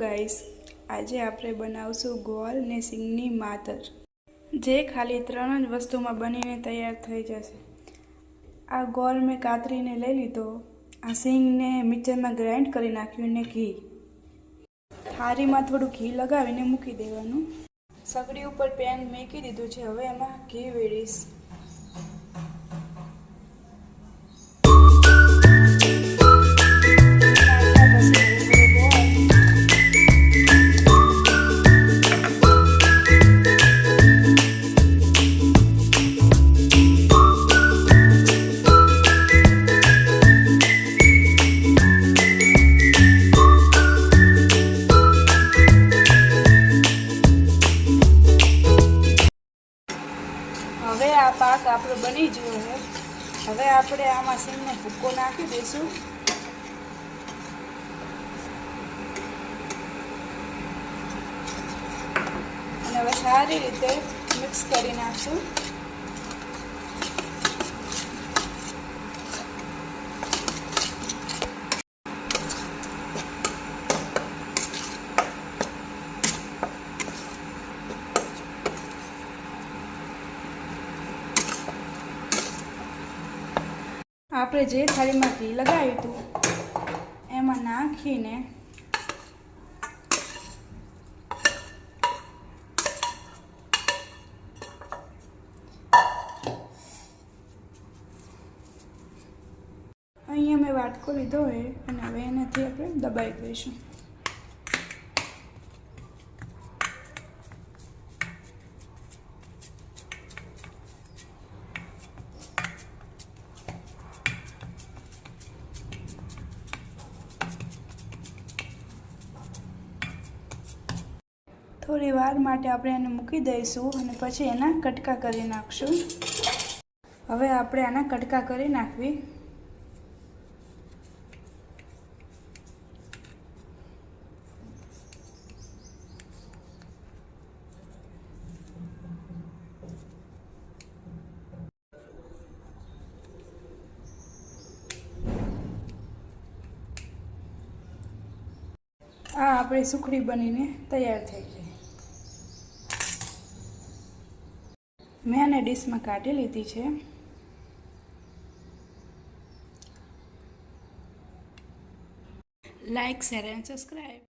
Guys, આજે આપણે બનાવશું ગોળ ને સિંગની માતર, જે ખાલી 3 જ વસ્તુમાં બનીને તૈયાર થઈ જશે। આ ગોળ મેં કાતરીને લઈ લીધો, આ સિંગને મિક્સરમાં ગ્રાઇન્ડ કરી નાખ્યું ને ઘી, થાળીમાં થોડું ઘી લગાવીને મૂકી દેવાનું। સગડી ઉપર પેન મૂકી દીધું છે, હવે એમાં ઘી વેડીશ। હવે આ પાક આપણો બની ગયો છે। હવે આપણે આમાં સિંગનો ભૂક્કો નાખી દઈશું અને હવે સારી રીતે મિક્સ કરી નાખશું। આપણે જે થાળીમાં ઘી લગાવ્યું હતું એમાં નાખીને અહીંયા મેં વાટકો લીધો હોય અને હવે એનાથી આપણે દબાવી દઈશું। થોડી વાર માટે આપણે એને મૂકી દઈશું અને પછી એના કટકા કરી નાખશું। હવે આપણે આના કટકા કરી નાખવી। આ આપણી સુખડી બનીને તૈયાર થઈ ગઈ। મેં આને ડીશમાં કાઢી લીધી છે। Like, share and subscribe.